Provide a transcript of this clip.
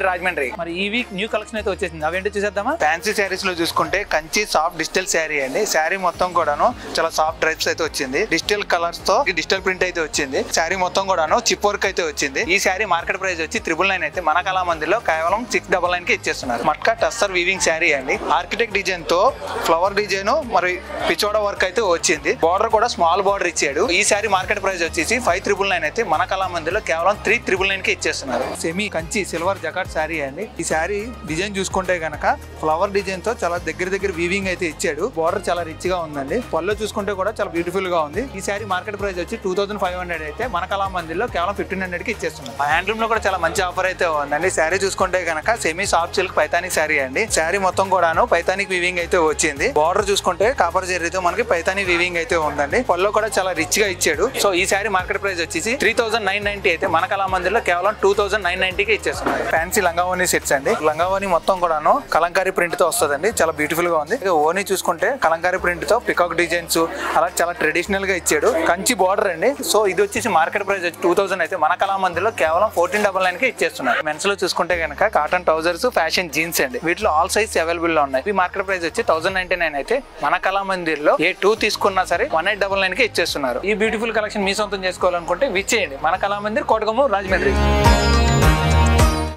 రాజమండ్రి. మరి ఈ week new collection అయితే వచ్చేసింది, అవేంటో చూసేద్దామా? ఫ్యాన్సీ శారీస్ లో చూసుకుంటే కంచి సాఫ్ట్ డిజిటల్ శారీ అండి. శారీ మొత్తం కూడాను చాలా సాఫ్ట్ డ్రైప్స్ అయితే వచ్చింది. డిజిటల్ కలర్స్ తో డిజిటల్ ప్రింట్ అయితే వచ్చింది. శారీ మొత్తం కూడాను చిప్ వర్క్ అయితే వచ్చింది. ఈ శారీ మార్కెట్ ప్రైస్ వచ్చి 999 అయితే మన కళామందిలో కేవలం 699 కి ఇచ్చేస్తున్నారు. మట్కా టస్సర్ వీవింగ్ శారీ అండి. ఆర్కిటెక్ట్ డిజైన్ తో ఫ్లవర్ డిజైన్ మరి పిచోడా వర్క్ అయితే వచ్చింది. బార్డర్ కూడా స్మాల్ బార్డర్ ఇచ్చాడు. ఈ శారీ మార్కెట్ ప్రైస్ వచ్చేసి 5999 అయితే మన కళామందిలో కేవలం 3999 కి ఇచ్చేస్తున్నారు. సెమీ కంచి సిల్వర్ జకాట్ శారీ అండి. ఈ శారీ డిజైన్ చూసుకుంటే గనక ఫ్లవర్ డిజైన్ తో చాలా దగ్గర వీవింగ్ అయితే ఇచ్చాడు. బార్డర్ చాలా రిచ్ గా ఉందండి. పళ్ళు చూసుకుంటే కూడా చాలా బ్యూటిఫుల్ గా ఉంది. ఈ శారీ మార్కెట్ ప్రైస్ వచ్చి 2500 అయితే మన కళామందిలో కేవలం 1500 కి ఇచ్చేస్తున్నారు. హ్యాండ్లూమ్ లో కూడా చాలా మంచి ఆఫర్ అయితే ఉందండి. శారీ చూసుకుంటే గనక సెమీ సాఫ్ట్ సిల్క్ పైతానిక్ శారీ అండి. శారీ మొత్తం కూడాను పైతానిక్ వీవింగ్ అయితే వచ్చింది. బార్డర్ చూసుకుంటే కాపర్ జరీతో మనకి పైతానిక్ వీవింగ్ అయితే ఉందండి. పళ్ళు కూడా చాలా రిచ్ గా ఇచ్చాడు. సో ఈ శారీ మార్కెట్ ప్రైస్ వచ్చేసి 3990 అయితే మన కళామందిలో కేవలం 2990 కి ఇచ్చేస్తున్నారు. ఫ్యాన్సీ లంగావోని సెట్స్ అండి. లంగావోని మొత్తం కూడాను కలంకారీ ప్రింట్ తో వస్తుందండి. చాలా బ్యూటిఫుల్ గా ఉంది. ఓని చూసుకుంటే కలంకారీ ప్రింట్ తో పికాక్ డిజైన్స్ అలా చాలా ట్రెడిషనల్ గా ఇచ్చాడు. కంచి బార్డర్ అండి. సో ఇది వచ్చేసి మార్కెట్ ప్రైస్ వచ్చి 2000 అయితే మన కళామందిలో కేవలం 1499 కి ఇచ్చేస్తున్నారు. మెన్స్ లో చూసుకుంటే కనుక కాటన్ ట్రౌజర్స్ ఫ్యాషన్ జీన్స్ అండి. వీటిలో ఆల్ సైజ్ అవైలబుల్ లో ఉన్నాయి. ఈ మార్కెట్ ప్రైస్ వచ్చి 1099 అయితే మన కళామందిలో ఏ 2 తీసుకున్నా సరే 1899 కి ఇచ్చేస్తున్నారు. ఈ బ్యూటిఫుల్ కలెక్షన్ మీ సొంతం చేసుకోవాలనుకుంటే విచ్చేయండి మన కళామందిర్, కోటగమూరు, రాజమండ్రి.